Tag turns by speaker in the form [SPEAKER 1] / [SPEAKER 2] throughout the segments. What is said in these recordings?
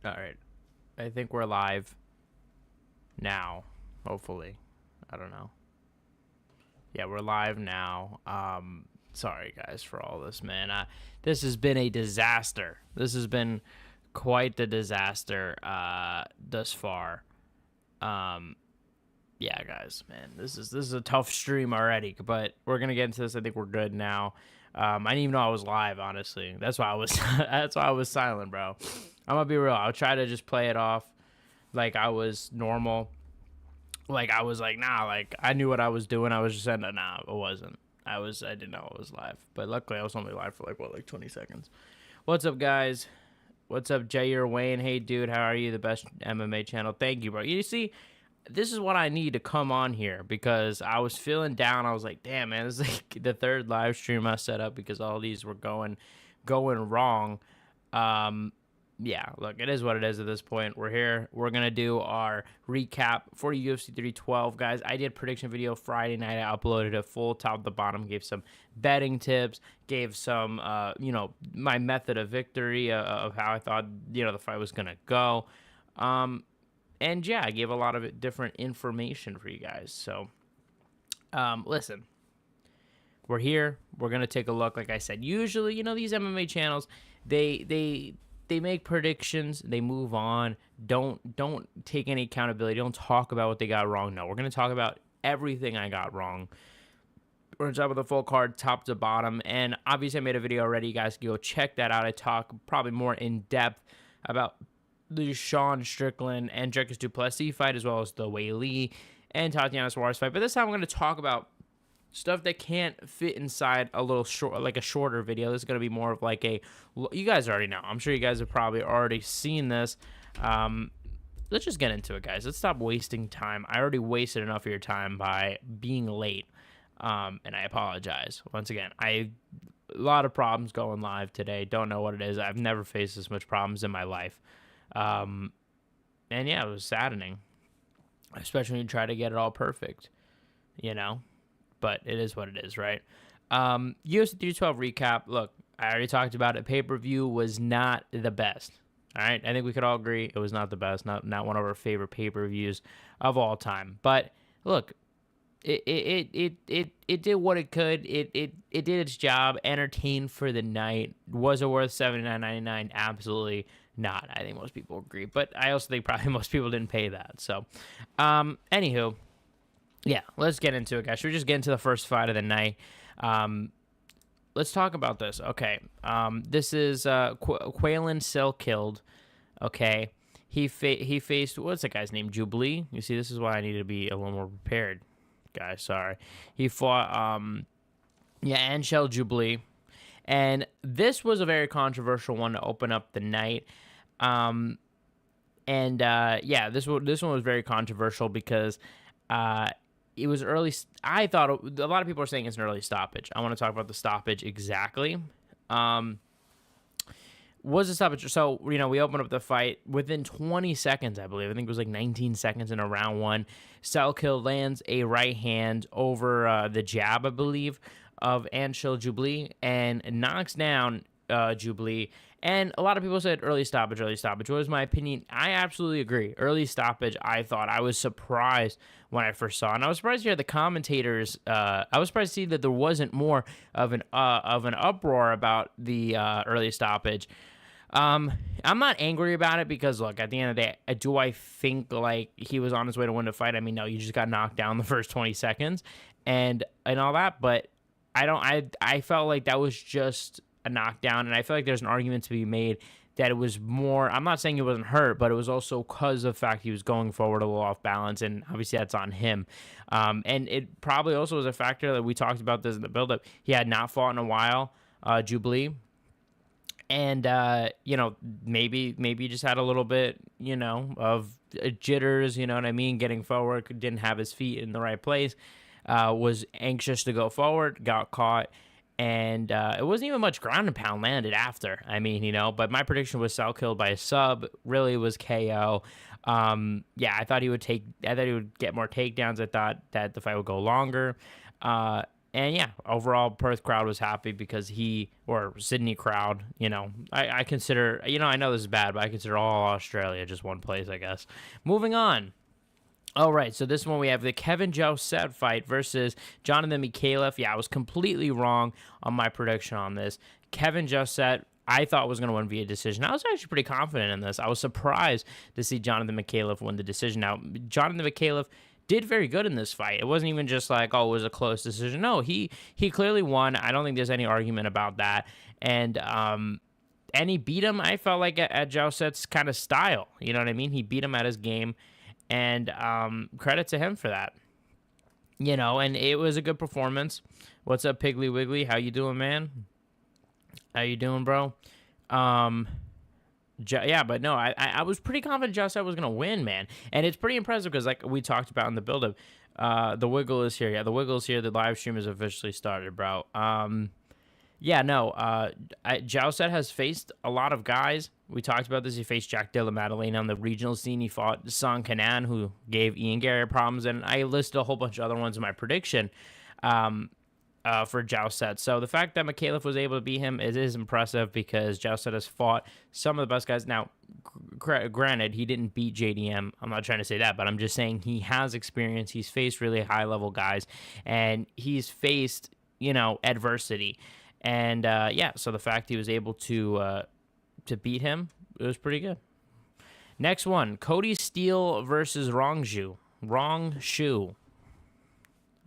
[SPEAKER 1] All right. I think we're live now, hopefully. I don't know. Yeah, we're live now. Sorry guys for all this, man. This has been a disaster. This has been quite the disaster thus far. Yeah, guys, man. This is a tough stream already, but we're going to get into this. I think we're good now. I didn't even know I was live, honestly. That's why I was that's why I was silent, bro. I'm gonna be real. I'll try to just play it off like I was normal. Like I was like, nah, like I knew what I was doing. I was just saying, nah, it wasn't. I didn't know it was live. But luckily I was only live for like 20 seconds. What's up, guys? What's up, Jair Wayne? Hey dude, how are you? The best MMA channel. Thank you, bro. You see, this is what I need to come on here because I was feeling down. I was like, damn, man, this is like the third live stream I set up because all these were going wrong. Yeah, look, it is what it is at this point. We're here. We're going to do our recap for UFC 312, guys. I did a prediction video Friday night. I uploaded a full top to bottom, gave some betting tips, gave some, my method of victory of how I thought, the fight was going to go. And yeah, I gave a lot of different information for you guys. So, listen, we're here. We're going to take a look. Like I said, usually, these MMA channels, they make predictions, they move on, don't take any accountability, don't talk about what they got wrong. No, we're going to talk about everything I got wrong. We're going to talk about the full card, top to bottom, and obviously I made a video already. You guys can go check that out. I talk probably more in depth about the Sean Strickland and Dricus Du Plessis fight, as well as the Wei Lee and Tatiana Suarez fight. But this time I'm going to talk about stuff that can't fit inside a little short, like a shorter video. This is going to be more of like you guys already know. I'm sure you guys have probably already seen this. Let's just get into it, guys. Let's stop wasting time. I already wasted enough of your time by being late. And I apologize. Once again, a lot of problems going live today. Don't know what it is. I've never faced this much problems in my life. And yeah, it was saddening, especially when you try to get it all perfect, but it is what it is, right? UFC 312 recap. Look, I already talked about it. Pay-per-view was not the best. All right, I think we could all agree it was not the best. Not one of our favorite pay-per-views of all time. But look, it did what it could. It did its job. Entertained for the night. Was it worth $79.99? Absolutely not. I think most people agree. But I also think probably most people didn't pay that. So, anywho. Yeah, let's get into it, guys. Should we just get into the first fight of the night? Let's talk about this. Okay, this is Quaylen Silkkild. Okay, he faced, what's that guy's name? Jubli. You see, this is why I need to be a little more prepared, guys. Sorry. He fought, Anshel Jubli, and this was a very controversial one to open up the night. This one was very controversial because it was early. I thought a lot of people are saying it's an early stoppage. I want to talk about the stoppage exactly. Was a stoppage? So we opened up the fight within 20 seconds, I believe. I think it was like 19 seconds in a round one. Silkkild lands a right hand over the jab, I believe, of Anshel Jubli and knocks down Jubli. And a lot of people said early stoppage. What was my opinion? I absolutely agree. Early stoppage, I thought. I was surprised when I first saw it. And I was surprised to hear the commentators. I was surprised to see that there wasn't more of an uproar about the early stoppage. I'm not angry about it because, look, at the end of the day, do I think like he was on his way to win the fight? I mean, no, you just got knocked down the first 20 seconds and all that. But I felt like that was just a knockdown, and I feel like there's an argument to be made that it was more, I'm not saying he wasn't hurt, but it was also because of the fact he was going forward a little off balance, and obviously that's on him. And it probably also was a factor that we talked about this in the build-up. He had not fought in a while, Jubli, and, maybe he just had a little bit, of jitters, you know what I mean, getting forward, didn't have his feet in the right place, was anxious to go forward, got caught. And it wasn't even much ground and pound landed after. I mean, but my prediction was Silkkild by a sub. Really was KO. I thought he would get more takedowns. I thought that the fight would go longer. And yeah, overall, Perth crowd was happy because or Sydney crowd, I consider, I know this is bad, but I consider all Australia just one place, I guess. Moving on. All right, so this one we have the Kevin Josette fight versus Jonathan Mikhailov. Yeah, I was completely wrong on my prediction on this. Kevin Josette, I thought was going to win via decision. I was actually pretty confident in this. I was surprised to see Jonathan Mikhailov win the decision. Now, Jonathan Mikhailov did very good in this fight. It wasn't even just like, oh, it was a close decision. No, he clearly won. I don't think there's any argument about that. And he beat him, I felt like, at Josette's kind of style. You know what I mean? He beat him at his game. And credit to him for that. And it was a good performance. What's up, Piggly Wiggly? How you doing, man? How you doing, bro? Yeah, but no, I was pretty confident Josette was going to win, man. And it's pretty impressive because, like we talked about in the build-up, the Wiggle is here. Yeah, the Wiggle is here. The live stream has officially started, bro. Josette has faced a lot of guys. We talked about this. He faced Jack Della Maddalena on the regional scene. He fought Song Kanan, who gave Ian Gary problems. And I listed a whole bunch of other ones in my prediction for Josette. So the fact that Mikhailov was able to beat him is impressive because Josette has fought some of the best guys. Now, granted, he didn't beat JDM. I'm not trying to say that, but I'm just saying he has experience. He's faced really high-level guys, and he's faced, adversity. And, so the fact he was able to beat him, it was pretty good. Next one, Cody Steele versus Rongshu. Rongshu.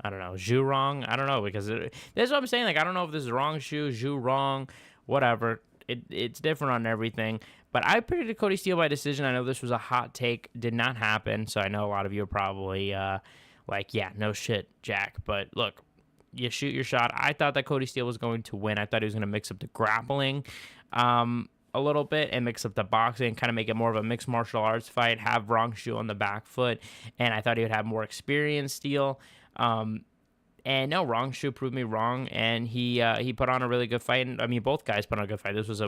[SPEAKER 1] I don't know. Zhu Rong? I don't know, because that's what I'm saying. Like, I don't know if this is Rongshu, Zhu Rong, whatever. It's different on everything. But I predicted Cody Steele by decision. I know this was a hot take. Did not happen. So I know a lot of you are probably like, yeah, no shit, Jack. But look, you shoot your shot. I thought that Cody Steele was going to win. I thought he was going to mix up the grappling a little bit and mix up the boxing, kind of make it more of a mixed martial arts fight, have Rongshu on the back foot. And I thought he would have more experience, Steele. And no, Rongshu proved me wrong, and he put on a really good fight. And, I mean, both guys put on a good fight. This was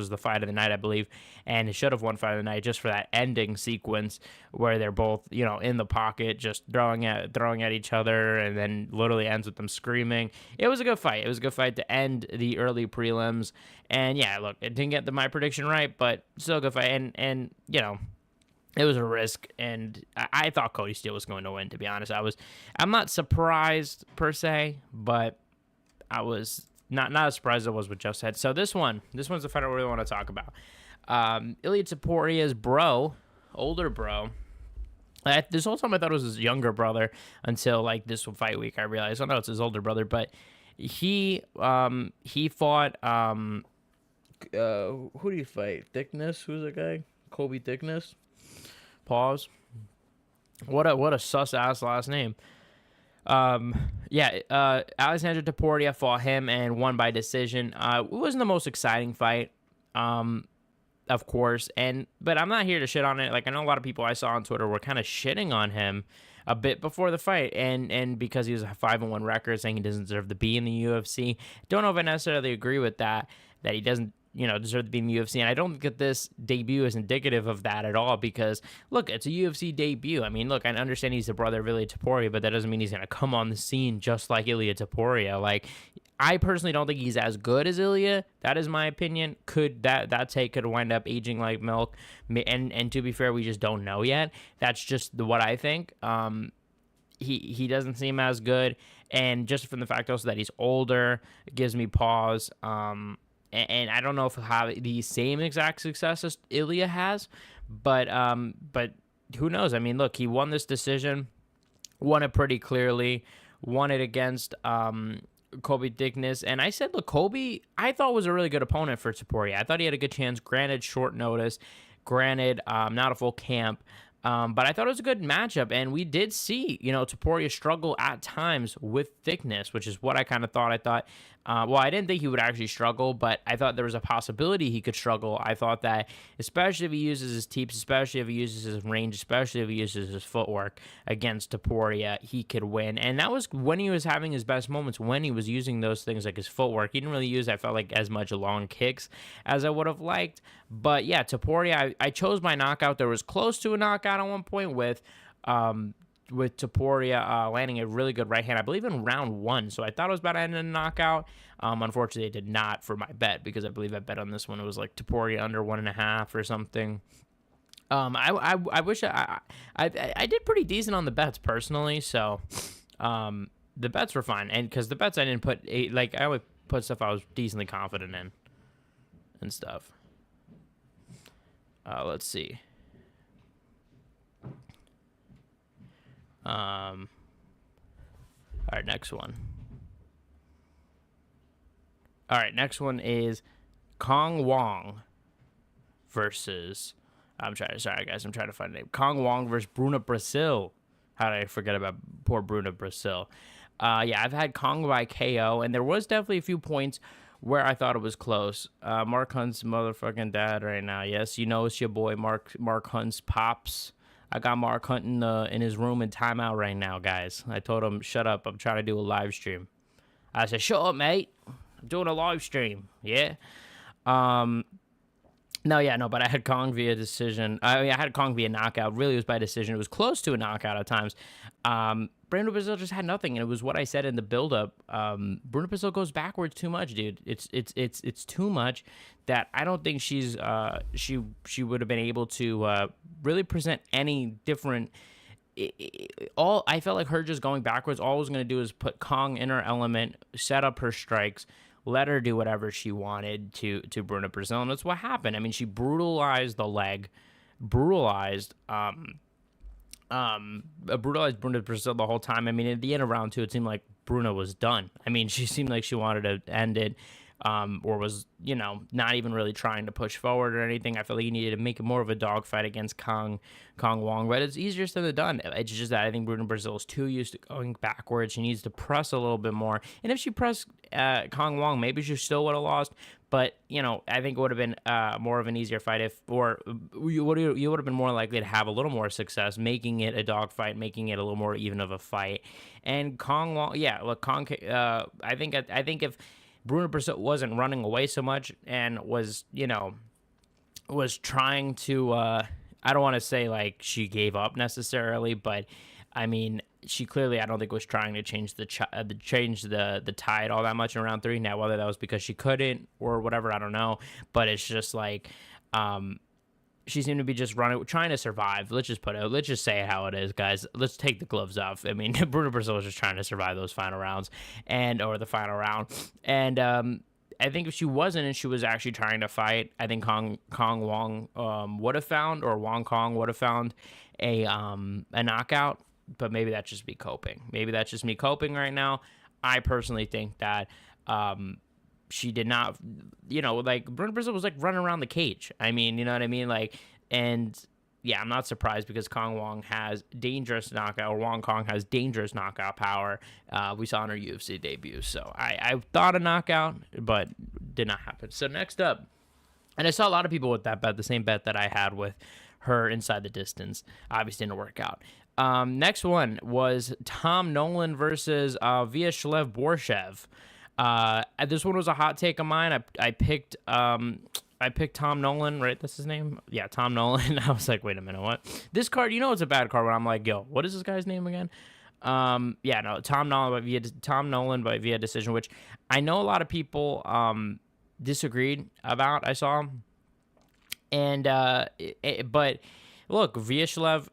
[SPEAKER 1] the fight of the night, I believe, and it should have won fight of the night just for that ending sequence where they're both, in the pocket, just throwing at each other, and then literally ends with them screaming. It was a good fight. It was a good fight to end the early prelims. And yeah, look, it didn't get my prediction right, but still a good fight. And it was a risk, and I thought Cody Steele was going to win, to be honest. I'm not surprised, per se, but I was not as surprised as I was with Josette. So this one's the fight I really want to talk about. Ilia Toporia's older bro. This whole time I thought it was his younger brother until, like, this fight week I realized, oh, no, it's his older brother. But he fought, who do you fight? Thickness? Who's that guy? Kobe Thickness? Pause. What a sus ass last name. Alexander Topuria fought him and won by decision. It wasn't the most exciting fight, of course, but I'm not here to shit on it. Like, I know a lot of people I saw on Twitter were kind of shitting on him a bit before the fight, and because he was a 5-1 record, saying he doesn't deserve to be in the UFC. Don't know if I necessarily agree with that he doesn't deserve to be in the UFC. And I don't think that this debut is indicative of that at all because, look, it's a UFC debut. I mean, look, I understand he's the brother of Ilia Topuria, but that doesn't mean he's going to come on the scene just like Ilia Topuria. Like, I personally don't think he's as good as Ilia. That is my opinion. That take could wind up aging like milk. And to be fair, we just don't know yet. That's just what I think. He doesn't seem as good. And just from the fact also that he's older, it gives me pause. And I don't know if he'll have the same exact success as Ilia has, but who knows? I mean, look, he won this decision, won it pretty clearly, won it against Kobe Thickness. And I said, look, Kobe, I thought was a really good opponent for Topuria. I thought he had a good chance, granted short notice, granted not a full camp. But I thought it was a good matchup, and we did see, Topuria struggle at times with Thickness, which is what I kind of thought. I thought, I didn't think he would actually struggle, but I thought there was a possibility he could struggle. I thought that, especially if he uses his teeps, especially if he uses his range, especially if he uses his footwork against Topuria, he could win. And that was when he was having his best moments, when he was using those things like his footwork. He didn't really use, I felt like, as much long kicks as I would have liked. But yeah, Topuria, I chose my knockout. There was close to a knockout at one point with Topuria landing a really good right hand, I believe in round 1. So I thought it was about to end in a knockout. Unfortunately, it did not for my bet, because I believe I bet on this one. It was like Topuria under 1.5 or something. I wish I did pretty decent on the bets personally. So the bets were fine, and because the bets I didn't put I only put stuff I was decently confident in and stuff. Let's see. All right, next one. All right, next one is Kong Wong versus. Sorry guys, I'm trying to find a name. Kong Wong versus Bruna Brasil. How did I forget about poor Bruna Brasil? Yeah, I've had Kong by KO, and there was definitely a few points where I thought it was close. Mark Hunt's motherfucking dad right now. Yes, you know it's your boy Mark Hunt's pops. I got Mark Hunt in his room in timeout right now, guys. I told him, shut up. I'm trying to do a live stream. I said, shut up, mate. I'm doing a live stream. Yeah. No, but I had Kong via decision. I had Kong via knockout. Really, it was by decision. It was close to a knockout at times. Bruno Brazil just had nothing, and it was what I said in the build-up. Bruno Brazil goes backwards too much, dude. It's too much that I don't think she would have been able to really present any different. I felt like her just going backwards. All I was going to do is put Kong in her element, set up her strikes, let her do whatever she wanted to Bruna Brazil, and that's what happened. I mean, she brutalized the leg, brutalized Bruna Brazil the whole time. I mean, at the end of round 2, it seemed like Bruna was done. I mean, she seemed like she wanted to end it, or was, not even really trying to push forward or anything. I feel like you needed to make it more of a dogfight against Kong Wong, but it's easier said than done. It's just that I think Bruna Brazil is too used to going backwards. She needs to press a little bit more, and if she pressed Kong Wong, maybe she still would have lost. But I think it would have been more of an easier fight you would have been more likely to have a little more success making it a dogfight, making it a little more even of a fight. And Kong Wong, yeah, look, I think if Bruna Brazil wasn't running away so much and was trying to, I don't want to say like she gave up necessarily, but I mean, she clearly, I don't think, was trying to change the tide all that much in round 3. Now, whether that was because she couldn't or whatever, I don't know. But it's just like she seemed to be just trying to survive. Let's just say it how it is, guys. Let's take the gloves off. I mean, Bruna Brazil was just trying to survive those final rounds or the final round. And I think if she wasn't and she was actually trying to fight, I think Kong Wong would have found, or Wong Kong would have found a knockout. But maybe that's just me coping. Maybe that's just me coping right now. I personally think that she did not, like Bruna Brazil was like running around the cage. I mean, you know what I mean? Like, and yeah, I'm not surprised because Kong Wong has dangerous knockout, or Wong Kong has dangerous knockout power. We saw in her UFC debut. So I thought a knockout, but did not happen. So next up, and I saw a lot of people with that bet, the same bet that I had with her inside the distance. Obviously didn't work out. Next one was Tom Nolan versus Vyacheslav Borshev. This one was a hot take of mine. I picked Tom Nolan, right? That's his name? Yeah, Tom Nolan. I was like, wait a minute, what? This card, it's a bad card when I'm like, yo, what is this guy's name again? Tom Nolan by via decision, which I know a lot of people disagreed about. I saw. And but look, Vyacheslav,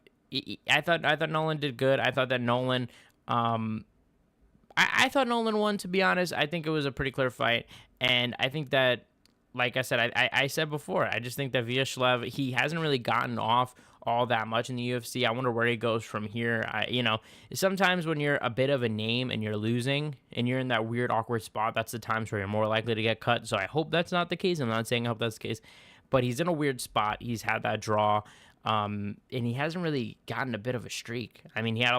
[SPEAKER 1] I thought Nolan did good. I thought that Nolan, I thought Nolan won, to be honest. I think it was a pretty clear fight, and I think that, like I said, I said before, I just think that Vyacheslav, he hasn't really gotten off all that much in the UFC. I wonder where he goes from here. Sometimes when you're a bit of a name and you're losing and you're in that weird, awkward spot, that's the times where you're more likely to get cut. So I hope that's not the case. I'm not saying I hope that's the case, but he's in a weird spot. He's had that draw. And he hasn't really gotten a bit of a streak. I mean, he had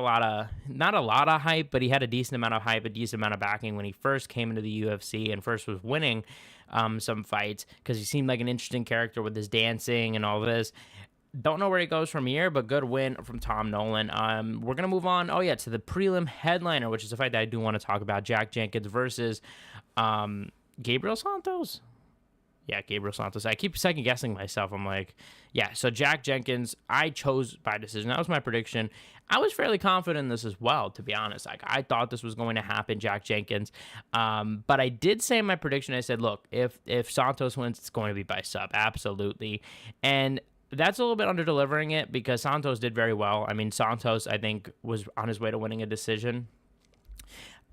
[SPEAKER 1] not a lot of hype, but he had a decent amount of hype, a decent amount of backing when he first came into the UFC and first was winning some fights because he seemed like an interesting character with his dancing and all this. Don't know where he goes from here, but good win from Tom Nolan. We're going to move on, to the prelim headliner, which is a fight that I do want to talk about. Jack Jenkins versus Gabriel Santos. Yeah, Gabriel Santos. I keep second guessing myself. I'm like, yeah. So Jack Jenkins, I chose by decision. That was my prediction. I was fairly confident in this as well, to be honest. Like I thought this was going to happen, Jack Jenkins. But I did say in my prediction, I said, look, if Santos wins, it's going to be by sub, absolutely. And that's a little bit under delivering it because Santos did very well. I mean, Santos, I think, was on his way to winning a decision.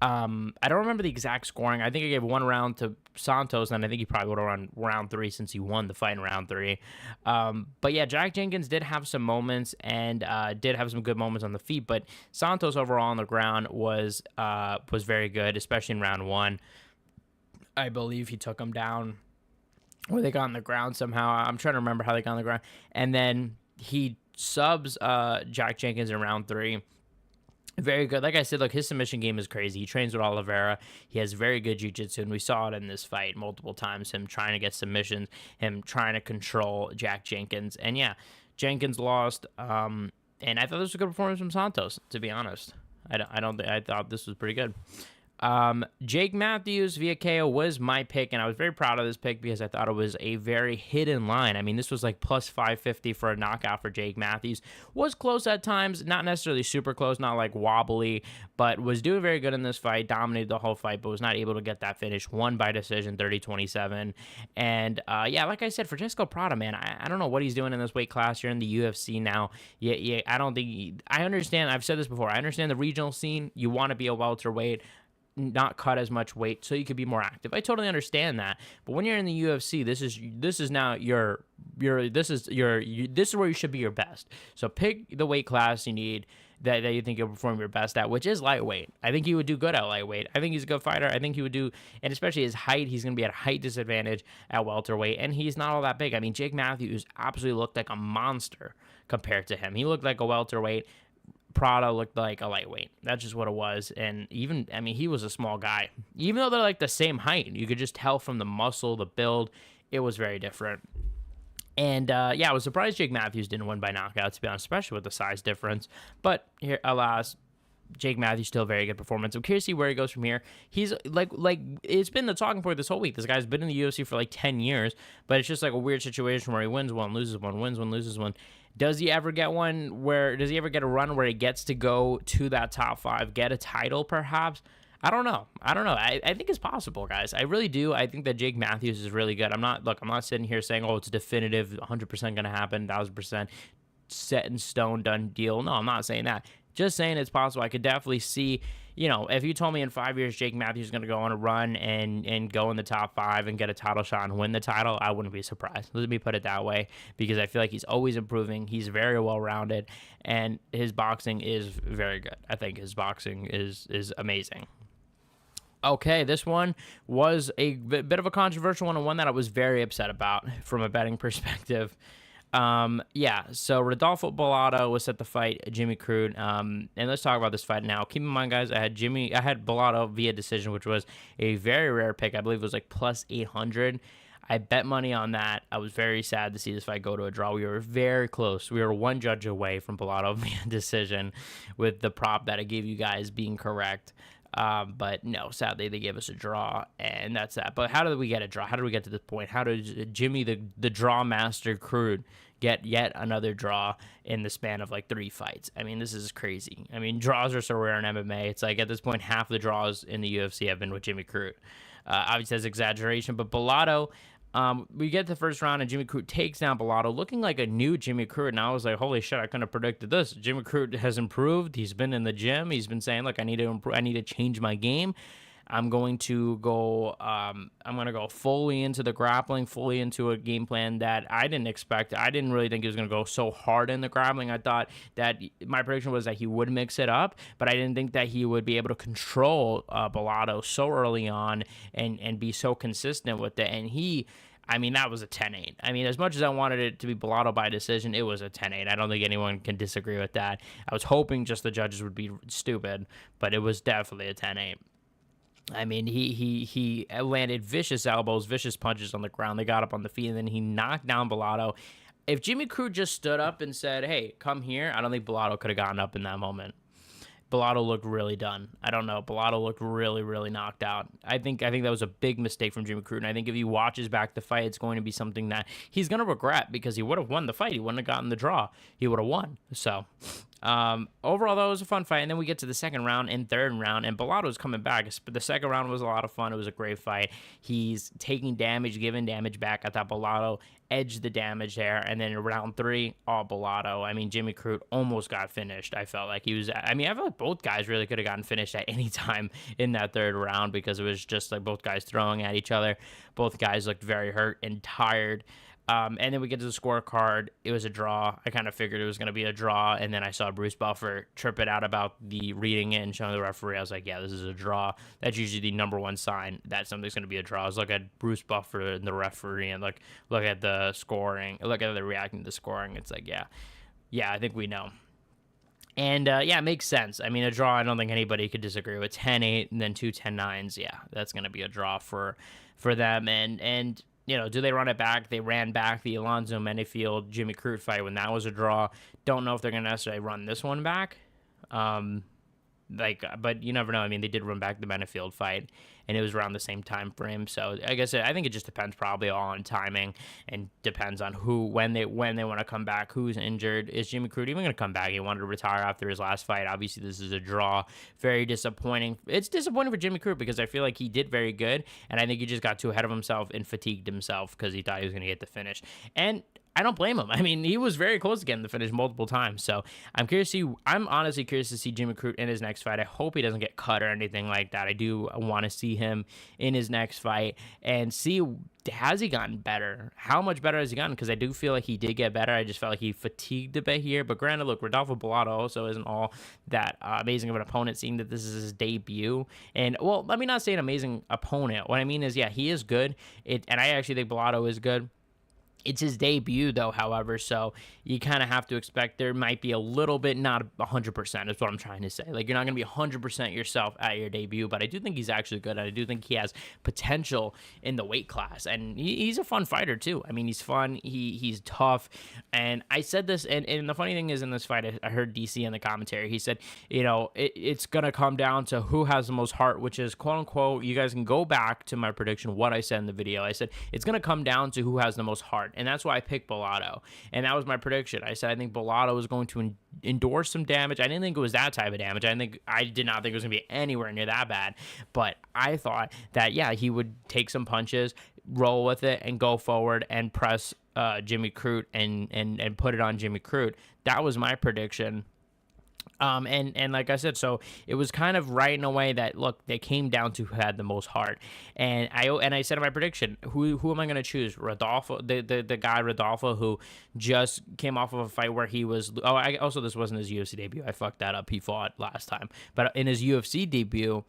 [SPEAKER 1] I don't remember the exact scoring. I think I gave one round to Santos, and I think he probably would have run round 3 since he won the fight in round 3. But yeah, Jack Jenkins did have some moments and did have some good moments on the feet, but Santos overall on the ground was very good, especially in round 1. I believe he took him down, or they got on the ground somehow. I'm trying to remember how they got on the ground. And then he subs Jack Jenkins in round 3. Very good. Like I said, look, his submission game is crazy. He trains with Oliveira. He has very good jiu-jitsu, and we saw it in this fight multiple times, him trying to get submissions, him trying to control Jack Jenkins. And yeah, Jenkins lost, and I thought this was a good performance from Santos, to be honest. I thought this was pretty good. Jake Matthews via KO was my pick, and I was very proud of this pick because I thought it was a very hidden line. I mean, this was like plus 550 for a knockout for Jake Matthews. Was close at times, not necessarily super close, not like wobbly, but was doing very good in this fight, dominated the whole fight, but was not able to get that finish. Won by decision, 30-27. And yeah, like I said, Francesco Prada, man, I don't know what he's doing in this weight class. You're in the UFC now. Yeah, I don't think I understand. I've said this before. I understand the regional scene. You want to be a welterweight, not cut as much weight so you could be more active. I totally understand that. But when you're in the UFC, this is now this is where you should be your best. So pick the weight class you need that you think you'll perform your best at, which is lightweight. I think he would do good at lightweight. I think he's a good fighter. I think he would do, and especially his height, he's going to be at a height disadvantage at welterweight, and he's not all that big. I mean, Jake Matthews absolutely looked like a monster compared to him. He looked like a welterweight. Prada looked like a lightweight. That's just what it was. And even, I mean, he was a small guy. Even though they're like the same height, you could just tell from the muscle, the build, it was very different. And yeah, I was surprised Jake Matthews didn't win by knockout, to be honest, especially with the size difference. But here, alas, Jake Matthews still a very good performance. I'm curious to see where he goes from here. He's like it's been the talking point this whole week. This guy's been in the UFC for like 10 years, but it's just like a weird situation where he wins one, loses one, wins one, loses one. Does he ever get does he ever get a run where he gets to go to that top 5, get a title perhaps? I don't know. I think it's possible, guys. I really do. I think that Jake Matthews is really good. I'm not sitting here saying, oh, it's definitive, 100% going to happen, 1,000% set in stone, done deal. No, I'm not saying that. Just saying it's possible. I could definitely see, if you told me in 5 years Jake Matthews is going to go on a run and go in the top 5 and get a title shot and win the title, I wouldn't be surprised. Let me put it that way, because I feel like he's always improving. He's very well-rounded, and his boxing is very good. I think his boxing is amazing. Okay, this one was a bit of a controversial one, and one that I was very upset about from a betting perspective. Yeah, so Rodolfo Bellato was set to fight Jimmy Crute. And let's talk about this fight now. Keep in mind, guys, I had Bellato via decision, which was a very rare pick. I believe it was like plus 800. I bet money on that. I was very sad to see this fight go to a draw. We were very close. We were one judge away from Bellato via decision, with the prop that I gave you guys being correct. But no, sadly they gave us a draw, and that's that. But how did we get a draw? How did we get to this point? How did Jimmy, the draw master Crute, get yet another draw in the span of like 3 fights? I mean, this is crazy. I mean, draws are so rare in MMA. It's like at this point, half the draws in the UFC have been with Jimmy Crute. Obviously, that's exaggeration, but Bellato, we get to the first round, and Jimmy Crute takes down Bellato, looking like a new Jimmy Crute. And I was like, holy shit, I couldn't have predicted this. Jimmy Crute has improved. He's been in the gym. He's been saying, look, I need to improve. I need to change my game. I'm going to go fully into the grappling, fully into a game plan that I didn't expect. I didn't really think he was going to go so hard in the grappling. I thought that my prediction was that he would mix it up, but I didn't think that he would be able to control Bellato so early on and be so consistent with it. And that was a 10-8. I mean, as much as I wanted it to be Bellato by decision, it was a 10-8. I don't think anyone can disagree with that. I was hoping just the judges would be stupid, but it was definitely a 10-8. I mean, he landed vicious elbows, vicious punches on the ground. They got up on the feet, and then he knocked down Bellato. If Jimmy Crute just stood up and said, hey, come here, I don't think Bellato could have gotten up in that moment. Bellato looked really done. I don't know. Bellato looked really, really knocked out. I think that was a big mistake from Jimmy Crute, and I think if he watches back the fight, it's going to be something that he's going to regret, because he would have won the fight. He wouldn't have gotten the draw. He would have won. So overall, that was a fun fight. And then we get to the second round and third round, and Bellato's coming back. The second round was a lot of fun. It was a great fight. He's taking damage, giving damage back. I thought Bellato edged the damage there. And then in round 3, all Bellato. I mean, Jimmy Crute almost got finished. I felt like I feel like both guys really could have gotten finished at any time in that third round, because it was just like both guys throwing at each other. Both guys looked very hurt and tired. And then we get to the scorecard. It was a draw. I kind of figured it was going to be a draw. And then I saw Bruce Buffer trip it out about the reading it and showing the referee. I was like, yeah, this is a draw. That's usually the number one sign that something's going to be a draw. I was look at Bruce Buffer and the referee and look at the scoring, look at the reacting to the scoring. It's like, yeah, I think we know. And, yeah, it makes sense. I mean, a draw, I don't think anybody could disagree with. 10-8 and then 2 10-9s. Yeah, that's going to be a draw for them. And you know, do they run it back? They ran back the Alonzo Menifield Jimmy Crute fight when that was a draw. Don't know if they're going to necessarily run this one back. But you never know. I mean, they did run back the Menifield fight, and it was around the same time frame. So I guess I think it just depends probably all on timing, and depends on when they want to come back, who's injured. Is Jimmy Crute even going to come back? He wanted to retire after his last fight. Obviously, this is a draw. Very disappointing. It's disappointing for Jimmy Crute, because I feel like he did very good, and I think he just got too ahead of himself and fatigued himself because he thought he was going to get the finish. And I don't blame him. I mean, he was very close to getting the finish multiple times. So I'm honestly curious to see Jimmy Crute in his next fight. I hope he doesn't get cut or anything like that. I do want to see him in his next fight and see, has he gotten better? How much better has he gotten? Because I do feel like he did get better. I just felt like he fatigued a bit here. But granted, look, Rodolfo Bellato also isn't all that amazing of an opponent, seeing that this is his debut. And, well, let me not say an amazing opponent. What I mean is, yeah, he is good. And I actually think Bellato is good. It's his debut, though, however, so you kind of have to expect there might be a little bit, not 100%, is what I'm trying to say. Like, you're not going to be 100% yourself at your debut, but I do think he's actually good, and I do think he has potential in the weight class, and he's a fun fighter, too. I mean, he's fun, he's tough, and I said this, and the funny thing is, in this fight, I heard DC in the commentary, he said, you know, it's going to come down to who has the most heart, which is, quote-unquote, you guys can go back to my prediction, what I said in the video. I said, it's going to come down to who has the most heart. And that's why I picked Bellato. And that was my prediction. I said I think Bellato was going to endure some damage. I didn't think it was that type of damage. I did not think it was going to be anywhere near that bad. But I thought that, yeah, he would take some punches, roll with it, and go forward and press Jimmy Crute and put it on Jimmy Crute. That was my prediction. And like I said, so it was kind of right in a way that, look, they came down to who had the most heart. And I said in my prediction, who am I going to choose? Rodolfo, the guy Rodolfo, who just came off of a fight where he was, also this wasn't his UFC debut. I fucked that up. He fought last time. But in his UFC debut,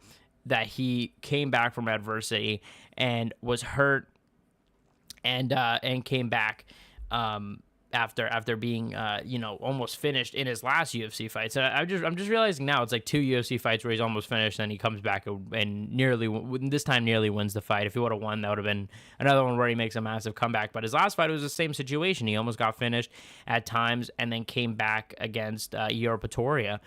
[SPEAKER 1] that he came back from adversity and was hurt and came back, after being almost finished in his last UFC fight. So I'm just realizing now it's like 2 UFC fights where he's almost finished, and he comes back and nearly wins the fight. If he would have won, that would have been another one where he makes a massive comeback. But his last fight was the same situation. He almost got finished at times and then came back against Ior Pretoria.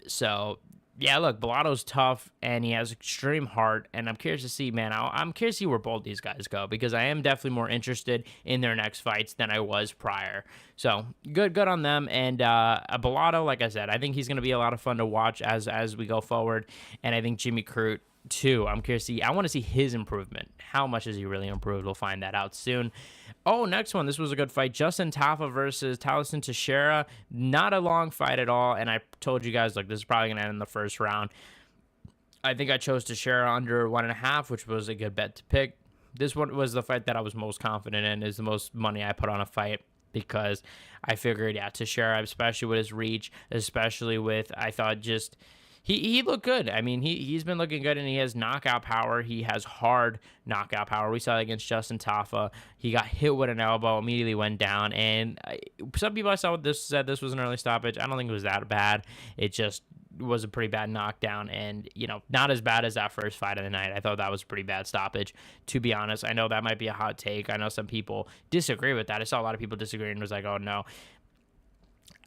[SPEAKER 1] So yeah, look, Bellato's tough, and he has extreme heart, and I'm curious to see, man, I'm curious to see where both these guys go, because I am definitely more interested in their next fights than I was prior. So, good on them, and Bellato, like I said, I think he's going to be a lot of fun to watch as we go forward, and I think Jimmy Crute, too. I'm curious to see, I want to see his improvement. How much has he really improved? We'll find that out soon. Oh, next one. This was a good fight. Justin Tafa versus Taliesin Teixeira. Not a long fight at all, and I told you guys, like, this is probably going to end in the first round. I think I chose Teixeira under 1.5, which was a good bet to pick. This one was the fight that I was most confident in, is the most money I put on a fight, because I figured, yeah, Teixeira, especially with his reach, especially with, I thought just... He looked good. I mean, he's been looking good, and he has knockout power. He has hard knockout power. We saw it against Justin Tafa. He got hit with an elbow, immediately went down. And some people I saw said this was an early stoppage. I don't think it was that bad. It just was a pretty bad knockdown, and, you know, not as bad as that first fight of the night. I thought that was a pretty bad stoppage, to be honest. I know that might be a hot take. I know some people disagree with that. I saw a lot of people disagree and was like, oh, no.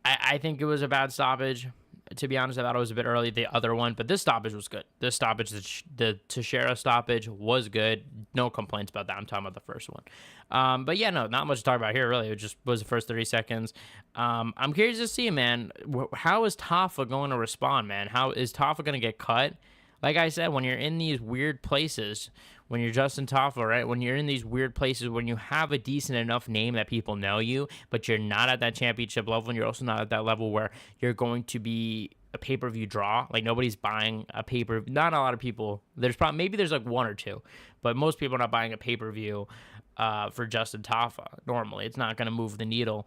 [SPEAKER 1] I think it was a bad stoppage. To be honest, I thought it was a bit early, the other one, but this stoppage was good. This stoppage, the Teixeira stoppage was good. No complaints about that. I'm talking about the first one. But yeah, no, not much to talk about here, really. It just was the first 30 seconds. I'm curious to see, man, how is Tafa going to respond, man? How is Tafa going to get cut? Like I said, when you're in these weird places, when you're Justin Tafa, right? When you're in these weird places, when you have a decent enough name that people know you, but you're not at that championship level, and you're also not at that level where you're going to be a pay-per-view draw. Like, nobody's buying a pay-per-view. Not a lot of people. Maybe there's like one or two, but most people are not buying a pay-per-view for Justin Tafa. Normally, it's not going to move the needle,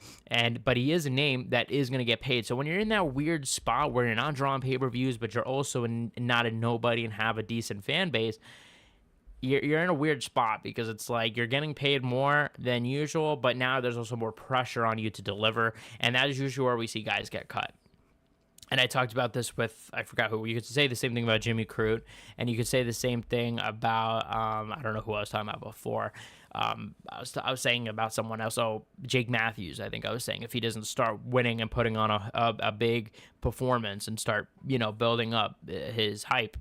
[SPEAKER 1] but he is a name that is going to get paid. So when you're in that weird spot where you're not drawing pay-per-views, but you're also not a nobody and have a decent fan base, you're in a weird spot, because it's like you're getting paid more than usual, but now there's also more pressure on you to deliver, and that is usually where we see guys get cut. And I talked about this with, I forgot who. You could say the same thing about Jimmy Crute, and you could say the same thing about, I don't know who I was talking about before. I was saying about someone else. Oh, Jake Matthews, I think I was saying, if he doesn't start winning and putting on a big performance and start, building up his hype.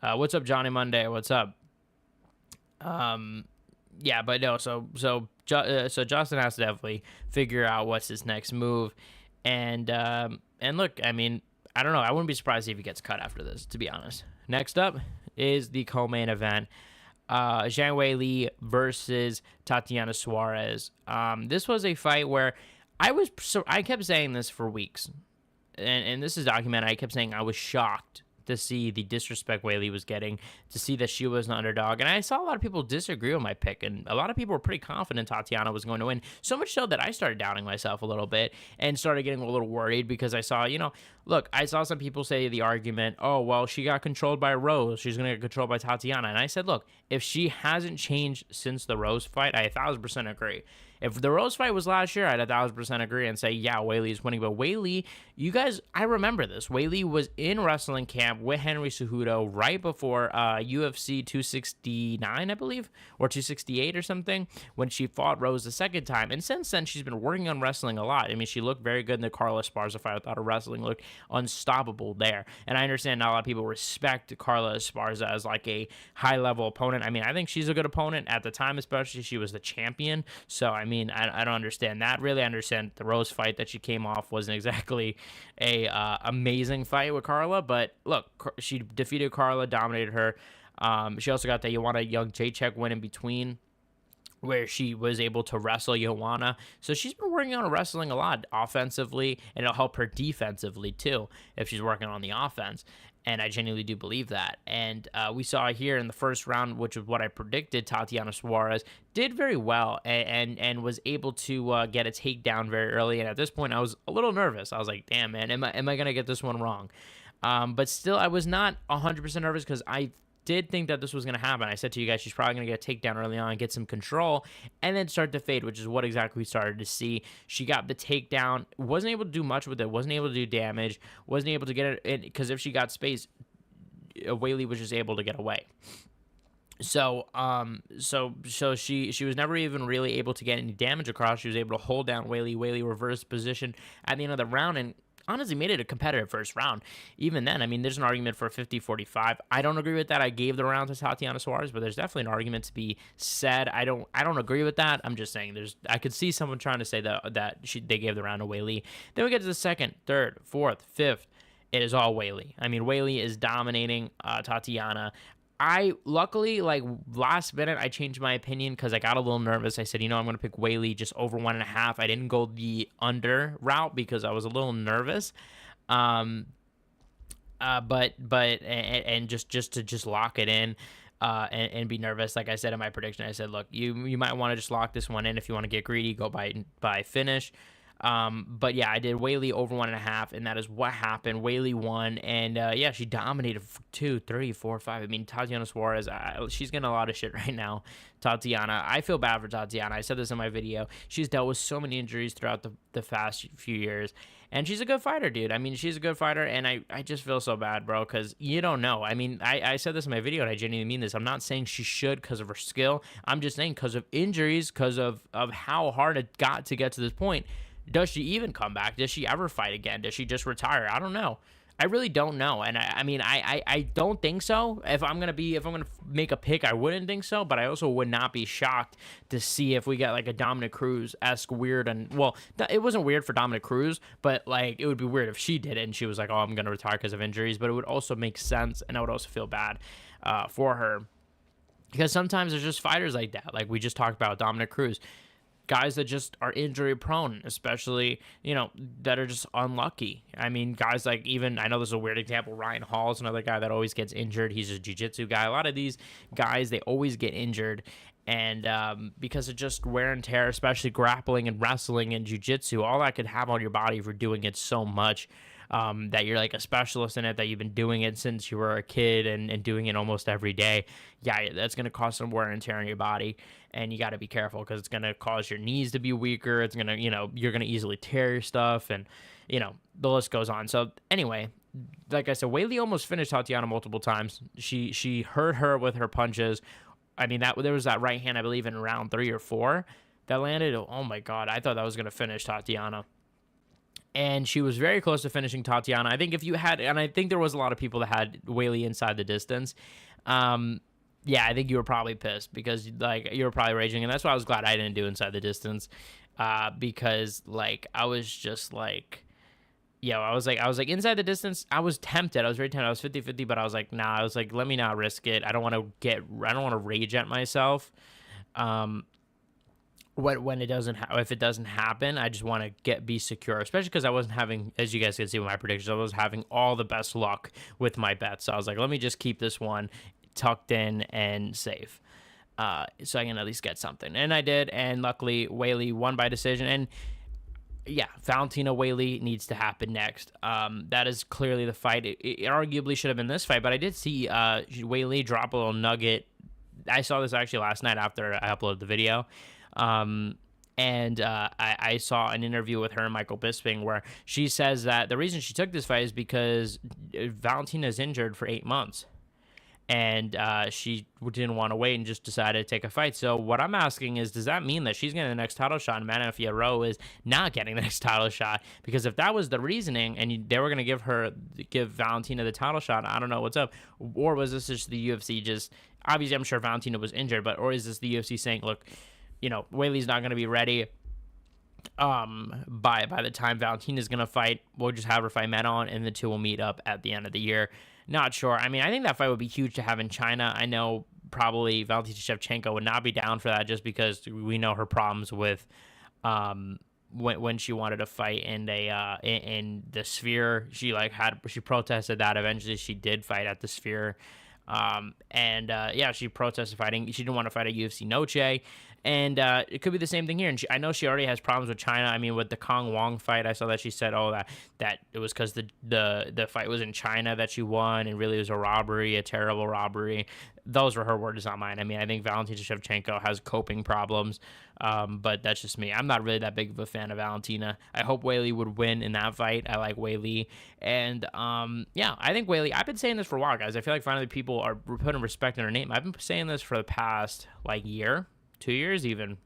[SPEAKER 1] What's up, Johnny Monday? What's up? Yeah, but no, so Justin has to definitely figure out what's his next move. And look, I mean, I don't know. I wouldn't be surprised if he gets cut after this, to be honest. Next up is the co-main event. Zhang Weili versus Tatiana Suarez. This was a fight where I kept saying this for weeks. And this is documented. I kept saying I was shocked to see the disrespect Weili was getting, to see that she was an underdog. And I saw a lot of people disagree with my pick, and a lot of people were pretty confident Tatiana was going to win. So much so that I started doubting myself a little bit and started getting a little worried, because I saw, look, I saw some people say the argument, oh, well, she got controlled by Rose, she's going to get controlled by Tatiana. And I said, look, if she hasn't changed since the Rose fight, I 1,000% agree. If the Rose fight was last year, I'd 1,000% agree and say, yeah, Weili is winning. But Weili, you guys, I remember this. Weili was in wrestling camp with Henry Cejudo right before UFC 269, I believe, or 268 or something, when she fought Rose the second time. And since then, she's been working on wrestling a lot. I mean, she looked very good in the Carla Esparza fight. I thought her wrestling looked unstoppable there. And I understand not a lot of people respect Carla Esparza as like a high-level opponent. I mean, I think she's a good opponent. At the time, especially, she was the champion. So, I mean, I don't understand that. Really, I understand the Rose fight that she came off wasn't exactly a amazing fight with Carla. But look, she defeated Carla, dominated her. She also got the Joanna Jędrzejczyk win in between, where she was able to wrestle Joanna. So she's been working on wrestling a lot offensively, and it'll help her defensively too if she's working on the offense. And I genuinely do believe that. And we saw here in the first round, which is what I predicted, Tatiana Suarez did very well and was able to get a takedown very early. And at this point, I was a little nervous. I was like, damn, man, am I going to get this one wrong? But still, I was not 100% nervous, because I did think that this was going to happen. I said to you guys, she's probably going to get a takedown early on, get some control, and then start to fade, which is what exactly we started to see. She got the takedown, wasn't able to do much with it, wasn't able to do damage, wasn't able to get it in, because if she got space, Weili was just able to get away. So she was never even really able to get any damage across. She was able to hold down Weili. Weili reversed position at the end of the round, and honestly made it a competitive first round. Even then, I mean, there's an argument for 50-45. I don't agree with that. I gave the round to Tatiana Suarez, but there's definitely an argument to be said. I don't agree with that. I'm just saying I could see someone trying to say that they gave the round to Weili. Then we get to the second, third, fourth, fifth. It is all Weili. I mean, Weili is dominating Tatiana. I luckily, like, last minute, I changed my opinion because I got a little nervous. I said, I'm going to pick Weili just over 1.5. I didn't go the under route because I was a little nervous. But just lock it in and be nervous. Like I said in my prediction, I said, look, you might want to just lock this one in. If you want to get greedy, go by finish. But yeah, I did Weili over 1.5, and that is what happened. Weili won, and yeah, she dominated 2, 3, 4, 5. I mean, Tatiana Suarez, she's getting a lot of shit right now. Tatiana, I feel bad for Tatiana. I said this in my video. She's dealt with so many injuries throughout the past few years, and she's a good fighter, dude. I mean, she's a good fighter, and I just feel so bad, bro, because you don't know. I mean, I said this in my video, and I genuinely mean this. I'm not saying she should because of her skill. I'm just saying because of injuries, because of how hard it got to get to this point. Does she even come back? Does she ever fight again? Does she just retire? I don't know. I really don't know. And I mean, I don't think so. If I'm gonna make a pick, I wouldn't think so. But I also would not be shocked to see if we get like a Dominic Cruz-esque weird. And well, it wasn't weird for Dominic Cruz, but like it would be weird if she did it and she was like, oh, I'm gonna retire because of injuries. But it would also make sense, and I would also feel bad for her, because sometimes there's just fighters like that. Like we just talked about Dominic Cruz. Guys that just are injury prone, especially, you know, that are just unlucky. I mean, guys like, even, I know this is a weird example, Ryan Hall is another guy that always gets injured. He's a jiu-jitsu guy. A lot of these guys, they always get injured. And because of just wear and tear, especially grappling and wrestling and jiu-jitsu, all that could have on your body if you're doing it so much. That you're like a specialist in it, that you've been doing it since you were a kid and doing it almost every day. Yeah, that's going to cause some wear and tear on your body, and you got to be careful because it's going to cause your knees to be weaker. It's going to, you know, you're going to easily tear your stuff, and, you know, the list goes on. So anyway, like I said, Weili almost finished Tatiana multiple times. She hurt her with her punches. I mean, there was that right hand, I believe, in round 3 or 4 that landed. Oh my God, I thought that was going to finish Tatiana. And she was very close to finishing Tatiana. I think if you had, and I think there was a lot of people that had Weili inside the distance. Yeah, I think you were probably pissed because like you were probably raging, and that's why I was glad I didn't do inside the distance, because like I was just like, yo, I was like inside the distance. I was tempted. I was very tempted. I was 50-50, but I was like, nah. I was like, let me not risk it. I don't want to rage at myself. When it doesn't, if it doesn't happen, I just want to be secure, especially because I wasn't having, as you guys can see with my predictions, I was having all the best luck with my bets. So I was like, let me just keep this one tucked in and safe, so I can at least get something. And I did, and luckily Weili won by decision. And yeah, Valentina Weili needs to happen next. That is clearly the fight. It arguably should have been this fight, but I did see Weili drop a little nugget. I saw this actually last night after I uploaded the video. I saw an interview with her and Michael Bisping where she says that the reason she took this fight is because Valentina's injured for 8 months, and she didn't want to wait and just decided to take a fight. So what I'm asking is, does that mean that she's getting the next title shot and Manon Fiorot is not getting the next title shot? Because if that was the reasoning and they were going to give Valentina the title shot, I don't know what's up. Or was this just the UFC just, obviously I'm sure Valentina was injured, or is this the UFC saying, look, you know, Weili's not going to be ready by the time Valentina's going to fight. We'll just have her fight Manon, and the two will meet up at the end of the year. Not sure. I mean, I think that fight would be huge to have in China. I know probably Valentina Shevchenko would not be down for that just because we know her problems with when she wanted to fight in the Sphere. She protested that. Eventually she did fight at the Sphere. She protested fighting. She didn't want to fight at UFC Noche. And it could be the same thing here. And I know she already has problems with China. I mean, with the Kong Wong fight, I saw that she said, that it was because the fight was in China that she won, and really it was a robbery, a terrible robbery. Those were her words, not mine. I mean, I think Valentina Shevchenko has coping problems, but that's just me. I'm not really that big of a fan of Valentina. I hope Weili would win in that fight. I like Weili. And, I think Weili, I've been saying this for a while, guys. I feel like finally people are putting respect in her name. I've been saying this for the past, year. 2 years even.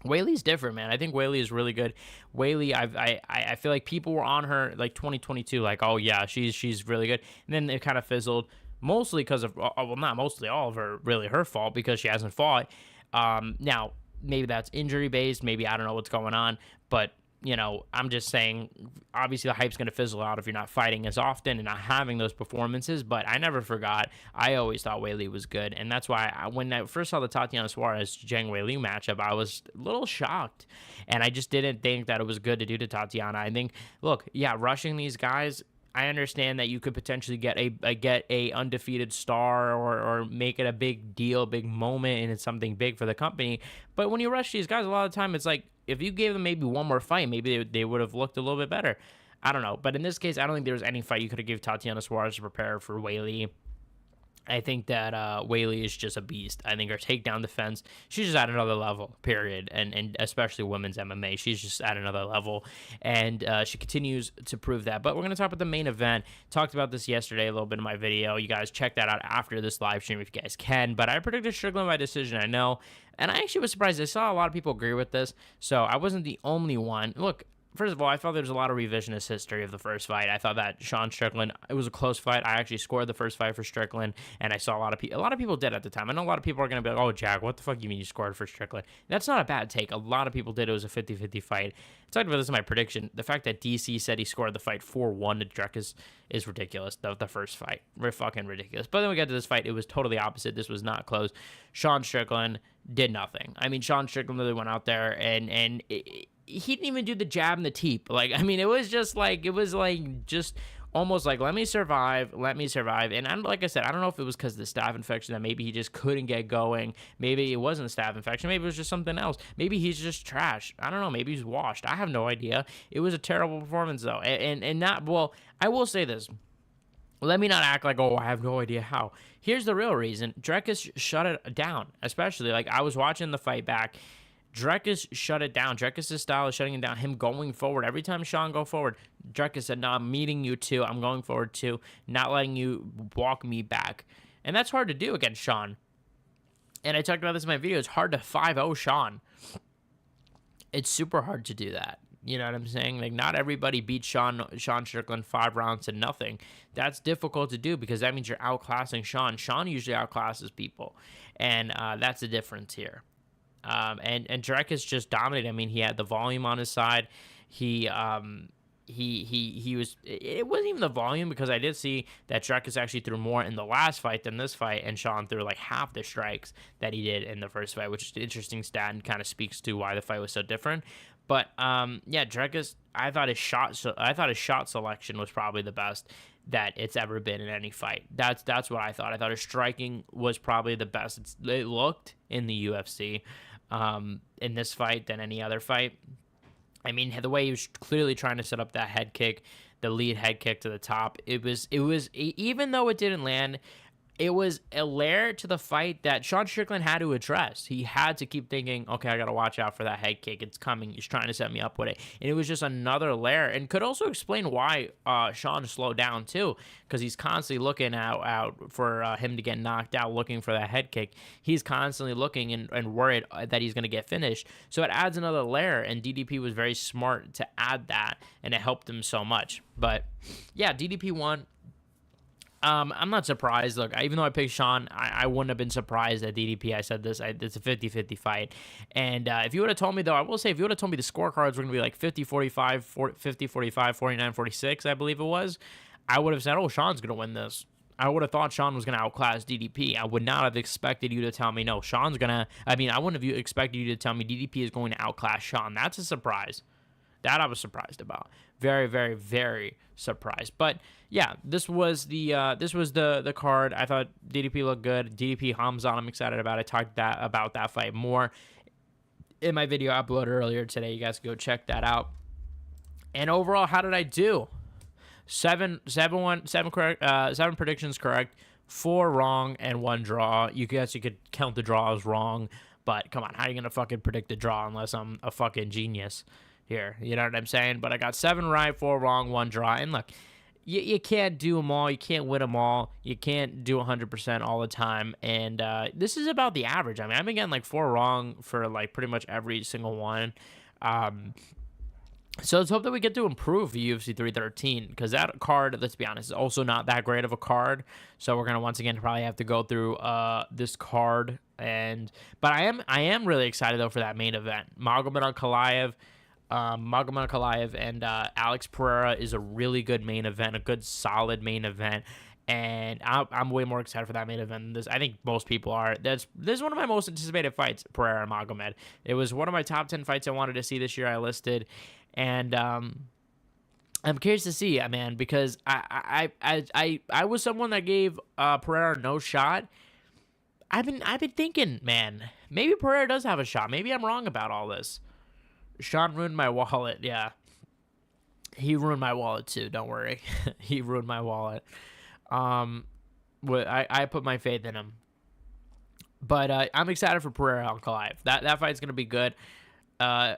[SPEAKER 1] Weili's different, man. I think Weili is really good. Weili, I feel like people were on her 2022, oh yeah, she's really good, and then it kind of fizzled, mostly because of, well, not mostly, all of her fault because she hasn't fought. Now maybe that's injury based, maybe I don't know what's going on, but you know, I'm just saying, obviously the hype's going to fizzle out if you're not fighting as often and not having those performances, but I never forgot. I always thought Weili was good, and that's why when I first saw the Tatiana Suarez Zhang Weili matchup, I was a little shocked, and I just didn't think that it was good to do to Tatiana. I think, look, yeah, rushing these guys, I understand that you could potentially get a undefeated star or make it a big deal, big moment, and it's something big for the company. But when you rush these guys, a lot of the time it's like, if you gave them maybe one more fight, maybe they would have looked a little bit better. I don't know. But in this case, I don't think there was any fight you could have given Tatiana Suarez to prepare for Weili. I think that Weili is just a beast. I think her takedown defense, she's just at another level, period. And especially women's MMA, she's just at another level. And she continues to prove that. But we're going to talk about the main event. Talked about this yesterday a little bit in my video. You guys check that out after this live stream if you guys can. But I predicted Strickland by decision, I know. And I actually was surprised. I saw a lot of people agree with this. So I wasn't the only one. Look, first of all, I thought there was a lot of revisionist history of the first fight. I thought that Sean Strickland, it was a close fight. I actually scored the first fight for Strickland, and I saw a lot of people did at the time. I know a lot of people are going to be like, oh, Jack, what the fuck you mean you scored for Strickland? That's not a bad take. A lot of people did. It was a 50-50 fight. I talked about this in my prediction. The fact that DC said he scored the fight 4-1 to Dricus is ridiculous. The first fight. We're fucking ridiculous. But then we got to this fight. It was totally opposite. This was not close. Sean Strickland did nothing. I mean, Sean Strickland really went out there and he didn't even do the jab and the teep. Like, I mean, it was just almost like, let me survive. And like I said, I don't know if it was because of the staph infection that maybe he just couldn't get going. Maybe it wasn't a staph infection. Maybe it was just something else. Maybe he's just trash. I don't know. Maybe he's washed. I have no idea. It was a terrible performance, though. And not, well, I will say this. Let me not act like, oh, I have no idea how. Here's the real reason. Dricus shut it down, especially. Like, I was watching the fight back. Dricus shut it down. Dricus' style is shutting it down. Him going forward. Every time Sean go forward, Dricus said, no, I'm meeting you too. I'm going forward too. Not letting you walk me back. And that's hard to do against Sean. And I talked about this in my video. It's hard to 5-0 Sean. It's super hard to do that. You know what I'm saying? Like, not everybody beats Sean Strickland 5 rounds to nothing. That's difficult to do because that means you're outclassing Sean. Sean usually outclasses people. And that's the difference here. And Dricus just dominated. I mean, he had the volume on his side. He was. It wasn't even the volume because I did see that Dricus actually threw more in the last fight than this fight, and Sean threw like half the strikes that he did in the first fight, which is an interesting stat and kind of speaks to why the fight was so different. But yeah, Dricus, I thought his shot selection was probably the best that it's ever been in any fight. That's what I thought. I thought his striking was probably the best it looked in the UFC in this fight than any other fight. I mean, the way he was clearly trying to set up that head kick, the lead head kick to the top, it was even though it didn't land, it was a layer to the fight that Sean Strickland had to address. He had to keep thinking, okay, I got to watch out for that head kick. It's coming. He's trying to set me up with it. And it was just another layer, and could also explain why Sean slowed down too, because he's constantly looking out for him to get knocked out, looking for that head kick. He's constantly looking and worried that he's going to get finished. So it adds another layer, and DDP was very smart to add that, and it helped him so much. But yeah, DDP won. I'm not surprised. Look, even though I picked Sean, I wouldn't have been surprised at DDP. I said this. It's a 50-50 fight. And if you would have told me, though, I will say, if you would have told me the scorecards were going to be like 50-45, 50-45, 49-46, I believe it was, I would have said, oh, Sean's going to win this. I would have thought Sean was going to outclass DDP. I would not have expected you to tell me, no, Sean's going to... I mean, I wouldn't have expected you to tell me DDP is going to outclass Sean. That's a surprise. That I was surprised about. Very, very, very surprised. But yeah, this was the card. I thought DDP looked good. DDP Khamzat, I'm excited about. I talked about that fight more in my video I uploaded earlier today. You guys can go check that out. And overall, how did I do? Seven predictions correct, 4 wrong, and 1 draw. You guess you could count the draws wrong, but come on, how are you gonna fucking predict a draw unless I'm a fucking genius here? You know what I'm saying? But I got 7 right, 4 wrong, 1 draw. And look, you can't do them all. You can't win them all. You can't do 100% all the time. And this is about the average. I mean, I've been getting like 4 wrong for like pretty much every single one. So let's hope that we get to improve the UFC 313, because that card, let's be honest, is also not that great of a card. So we're gonna once again probably have to go through this card. But I am really excited though for that main event. Magomedov Ankalaev and Alex Pereira is a really good main event, a good solid main event, and I'm way more excited for that main event than this. I think most people are. This is one of my most anticipated fights, Pereira and Magomed. It was one of my top 10 fights I wanted to see this year. I listed, and I'm curious to see, man, because I was someone that gave Pereira no shot. I've been thinking, man, maybe Pereira does have a shot. Maybe I'm wrong about all this. Sean ruined my wallet. Yeah. He ruined my wallet too. Don't worry. He ruined my wallet. I put my faith in him. But I'm excited for Pereira Ankalaev. That fight's going to be good. I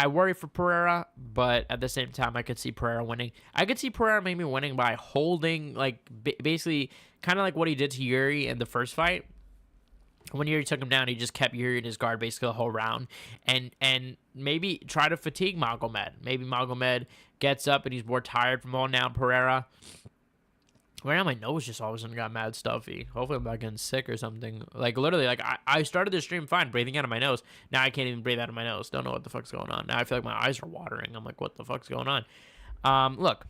[SPEAKER 1] worry for Pereira, but at the same time, I could see Pereira winning. I could see Pereira maybe winning by holding, like, basically kind of like what he did to Yuri in the first fight. When he took him down, he just kept hearing his guard basically the whole round, and maybe try to fatigue Magomed. Maybe Magomed gets up and he's more tired from holding down Pereira. Right now, my nose just all of a sudden got mad stuffy. Hopefully, I'm not getting sick or something. Like, literally, like, I started the stream fine, breathing out of my nose. Now I can't even breathe out of my nose. Don't know what the fuck's going on. Now I feel like my eyes are watering. I'm like, what the fuck's going on? Look,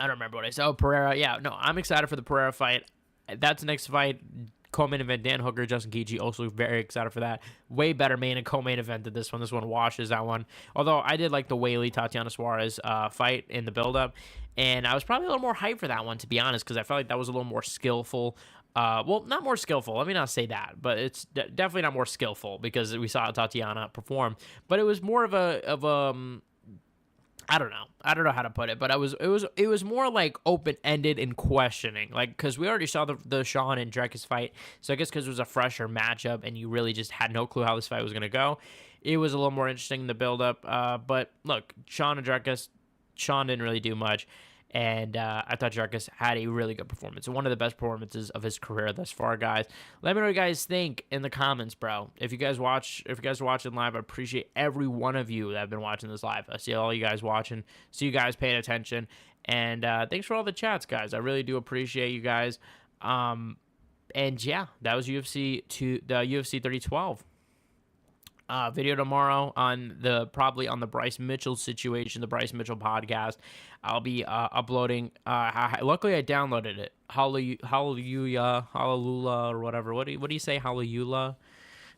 [SPEAKER 1] I don't remember what I said. Oh, Pereira. Yeah, no, I'm excited for the Pereira fight. That's the next fight. Co-main event, Dan Hooker, Justin Gaethje, also very excited for that. Way better main and co-main event than this one. This one washes that one. Although I did like the Whaley Tatiana Suarez fight in the build-up, and I was probably a little more hyped for that one, to be honest, because I felt like that was a little more skillful. Well, not more skillful. Let me not say that, but it's definitely not more skillful because we saw Tatiana perform. But it was more of a I don't know. I don't know how to put it, but it was more like open-ended and questioning, like, because we already saw the Sean and Dricus fight, so I guess because it was a fresher matchup and you really just had no clue how this fight was gonna go, it was a little more interesting in the build-up. But look, Sean and Dricus, Sean didn't really do much, and I thought Dricus had a really good performance. One of the best performances of his career thus far, guys. Let me know what you guys think in the comments, bro. If you guys are watching live, I appreciate every one of you that have been watching this live. I see all you guys watching, see you guys paying attention, and thanks for all the chats, guys. I really do appreciate you guys. And yeah, that was UFC 3012. Video tomorrow on probably on the Bryce Mitchell situation, the Bryce Mitchell podcast. I'll be uploading. Luckily, I downloaded it. Hallelujah, or whatever. What do you say? Hallelujah,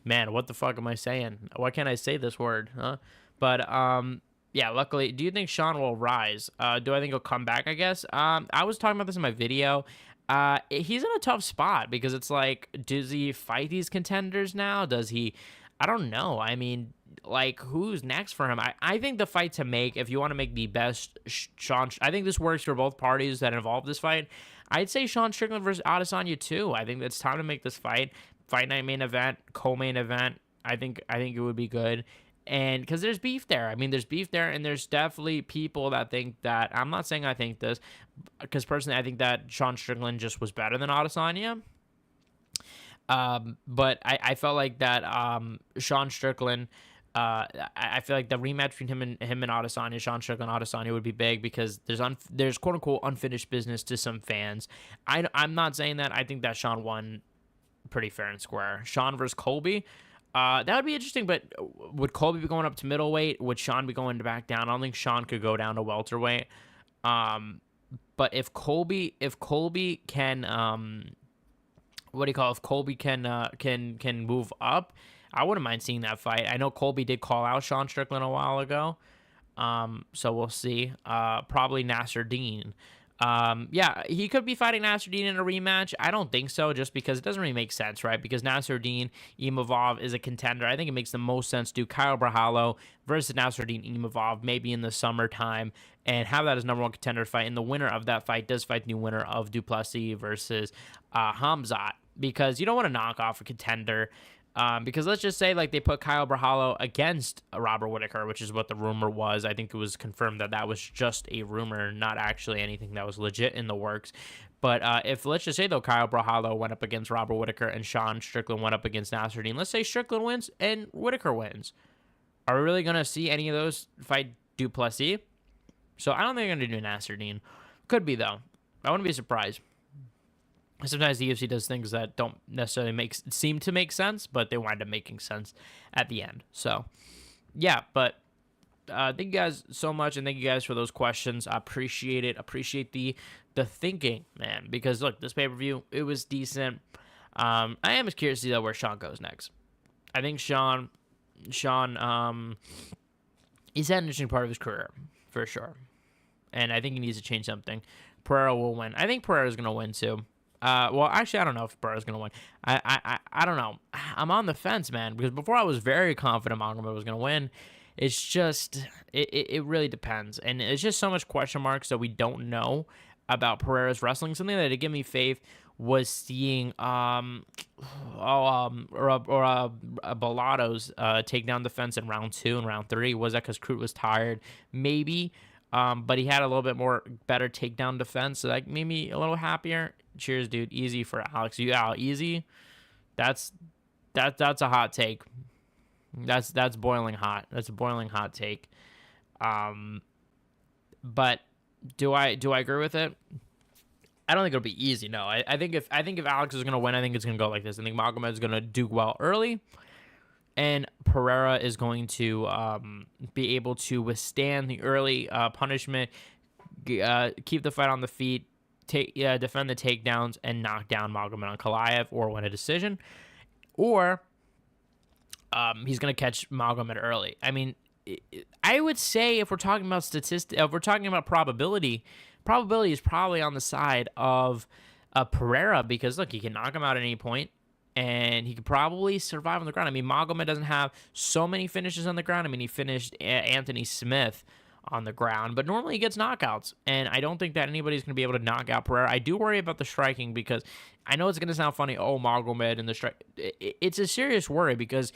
[SPEAKER 1] man. What the fuck am I saying? Why can't I say this word? Huh? But yeah. Luckily, do you think Sean will rise? Do I think he'll come back? I guess. I was talking about this in my video. He's in a tough spot because it's like, does he fight these contenders now? Does he? I don't know. I mean, like, who's next for him? I think the fight to make, if you want to make the best Sean, I think this works for both parties that involve this fight. I'd say Sean Strickland versus Adesanya too. I think it's time to make this fight night main event, co-main event. I think it would be good. And because there's beef there. I mean, there's beef there, and there's definitely people that think that, I'm not saying I think this, because personally I think that Sean Strickland just was better than Adesanya. But I felt like that Sean Strickland, I feel like the rematch between him and Adesanya, Sean Strickland and Adesanya, would be big because there's quote unquote unfinished business to some fans. I'm not saying that. I think that Sean won pretty fair and square. Sean versus Colby, that would be interesting. But would Colby be going up to middleweight? Would Sean be going back down? I don't think Sean could go down to welterweight. But if Colby can if Colby can move up, I wouldn't mind seeing that fight. I know Colby did call out Sean Strickland a while ago, so we'll see. Probably Nasser Dean. Yeah, he could be fighting Nasser Dean in a rematch. I don't think so, just because it doesn't really make sense, right? Because Nasser Dean Imavov is a contender. I think it makes the most sense to do Kyle Brahalo versus Nasser Dean Imavov maybe in the summertime and have that as number one contender fight. And the winner of that fight does fight the new winner of Du Plessis versus Khamzat, because you don't want to knock off a contender. Because let's just say, like, they put Kyle Brahalo against Robert Whittaker, which is what the rumor was. I think it was confirmed that was just a rumor, not actually anything that was legit in the works. But if, let's just say, though, Kyle Brahalo went up against Robert Whittaker and Sean Strickland went up against Nasser Dean, let's say Strickland wins and Whittaker wins. Are we really going to see any of those fight Du Plessis? So I don't think they're going to do Nasser Dean. Could be, though. I wouldn't be surprised. Sometimes the UFC does things that don't necessarily seem to make sense, but they wind up making sense at the end. So, yeah, but thank you guys so much, and thank you guys for those questions. I appreciate it. Appreciate the thinking, man, because, look, this pay-per-view, it was decent. I am just curious to see, though, where Sean goes next. I think Sean, he's had an interesting part of his career, for sure. And I think he needs to change something. Pereira will win. I think Pereira is going to win, too. Well, actually, I don't know if Pereira's going to win. I don't know. I'm on the fence, man, because before I was very confident Magomed was going to win. It's just, it really depends. And it's just so much question marks that we don't know about Pereira's wrestling. Something that did give me faith was seeing Bellado's takedown defense in round 2 and round 3. Was that because Crute was tired? Maybe. But he had a little bit more better takedown defense, so that made me a little happier. Cheers, dude. Easy for Alex. You out easy? That's that's a hot take. That's boiling hot. That's a boiling hot take. But do I agree with it? I don't think it'll be easy. No, I think if Alex is gonna win, I think it's gonna go like this. I think Magomed is gonna do well early, and Pereira is going to be able to withstand the early punishment, keep the fight on the feet, defend the takedowns, and knock down Magomed Ankalaev or win a decision, or he's gonna catch Magomed early. I mean, I would say if we're talking about if we're talking about probability is probably on the side of Pereira, because look, he can knock him out at any point, and he could probably survive on the ground. I mean, Magomed doesn't have so many finishes on the ground. I mean, he finished Anthony Smith on the ground, but normally he gets knockouts, and I don't think that anybody's going to be able to knock out Pereira. I do worry about the striking, because I know it's going to sound funny, oh, Magomed and the strike. It's a serious worry, because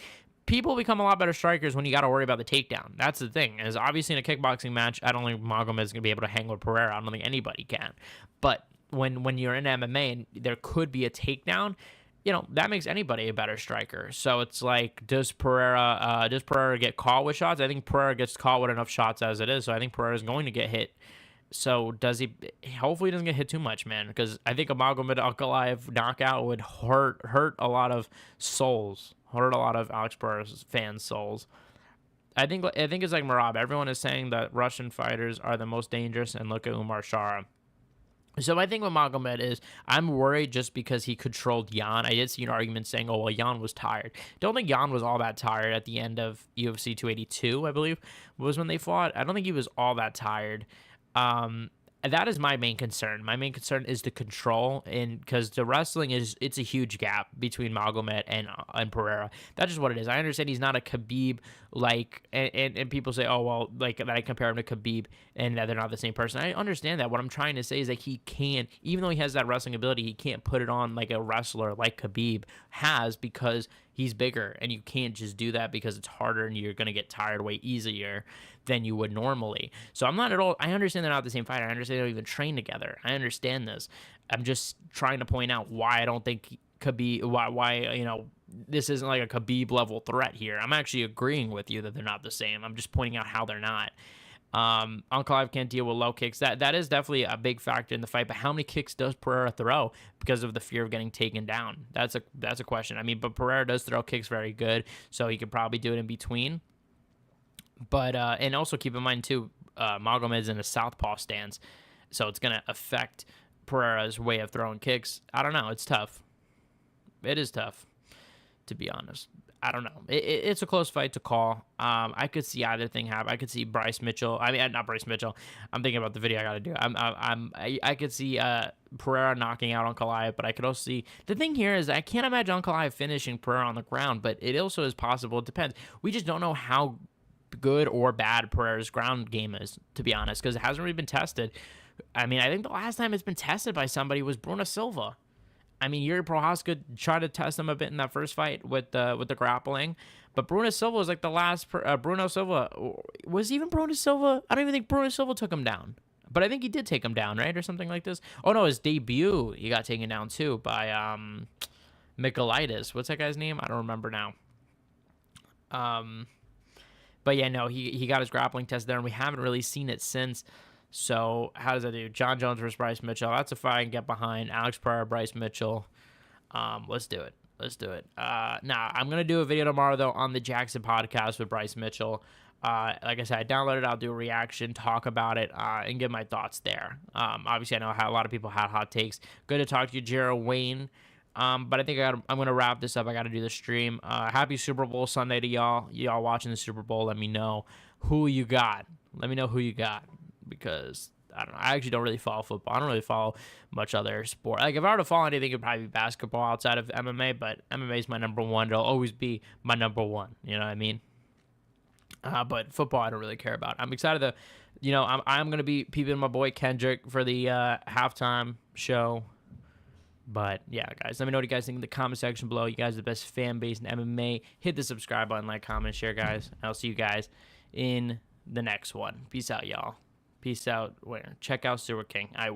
[SPEAKER 1] people become a lot better strikers when you got to worry about the takedown. That's the thing. Is obviously in a kickboxing match, I don't think Magomed is going to be able to hang with Pereira. I don't think anybody can. But when you're in MMA and there could be a takedown, you know, that makes anybody a better striker. So it's like, does Pereira get caught with shots? I think Pereira gets caught with enough shots as it is. So I think Pereira is going to get hit. So does he? Hopefully he doesn't get hit too much, man, because I think a Magomed Ankalaev knockout would hurt a lot of souls. Hurt a lot of Alex Pereira's fans' souls. I think it's like Merab. Everyone is saying that Russian fighters are the most dangerous, and look at Umar Shara. So my thing with Magomed is I'm worried just because he controlled Jan. I did see an argument saying, oh, well, Jan was tired. Don't think Jan was all that tired at the end of UFC 282, I believe, was when they fought. I don't think he was all that tired. That is my main concern. My main concern is the control, and because the wrestling it's a huge gap between Magomed and Pereira. That's just what it is. I understand he's not a Khabib and people say, oh well, like that I compare him to Khabib and that they're not the same person. I understand that. What I'm trying to say is that he can't, even though he has that wrestling ability, he can't put it on like a wrestler like Khabib has, because he's bigger, and you can't just do that because it's harder and you're gonna get tired way easier than you would normally. So I'm not at all, I understand they're not the same fighter. I understand they don't even train together. I understand this. I'm just trying to point out why I don't think Khabib, why you know, this isn't like a Khabib level threat here. I'm actually agreeing with you that they're not the same. I'm just pointing out how they're not. Ankalaev can't deal with low kicks. That is definitely a big factor in the fight. But how many kicks does Pereira throw because of the fear of getting taken down? That's a question. I mean, but Pereira does throw kicks very good, so he could probably do it in between. But and also keep in mind too, Magomed's in a southpaw stance, so it's gonna affect Pereira's way of throwing kicks. I don't know. It's tough. It is tough, to be honest. I don't know. It's a close fight to call. I could see either thing happen. I could see Bryce Mitchell. I mean, not Bryce Mitchell. I'm thinking about the video I got to do. I could see Pereira knocking out Ankalaev, but I could also see, the thing here is I can't imagine Ankalaev finishing Pereira on the ground, but it also is possible. It depends. We just don't know how good or bad Pereira's ground game is, to be honest, because it hasn't really been tested. I mean, I think the last time it's been tested by somebody was Bruno Silva. I mean, Yuri Prohaska tried to test him a bit in that first fight with the grappling, but Bruno Silva was like the last. Bruno Silva was even Bruno Silva. I don't even think Bruno Silva took him down, but I think he did take him down, right, or something like this. Oh no, his debut he got taken down too by Michaelitis. What's that guy's name? I don't remember now. But yeah, no, he got his grappling test there, and we haven't really seen it since. So how does that do? John Jones versus Bryce Mitchell. That's a fight I can get behind. Alex Pereira, Bryce Mitchell. Let's do it. Now, I'm going to do a video tomorrow, though, on the Jackson podcast with Bryce Mitchell. Like I said, I downloaded it. I'll do a reaction, talk about it, and give my thoughts there. Obviously, I know how a lot of people had hot takes. Good to talk to you, Jared Wayne. But I think I'm going to wrap this up. I got to do the stream. Happy Super Bowl Sunday to y'all. Y'all watching the Super Bowl, let me know who you got. Let me know who you got, because I don't know. I actually don't really follow football. I don't really follow much other sport. Like, if I were to follow anything, it would probably be basketball outside of MMA, but MMA is my number one. It'll always be my number one. You know what I mean? But football, I don't really care about. I'm excited to, you know, I'm going to be peeping my boy Kendrick for the halftime show. But yeah, guys, let me know what you guys think in the comment section below. You guys are the best fan base in MMA. Hit the subscribe button, like, comment, share, guys. And I'll see you guys in the next one. Peace out, y'all. Peace out. Check out Sewer King. I will.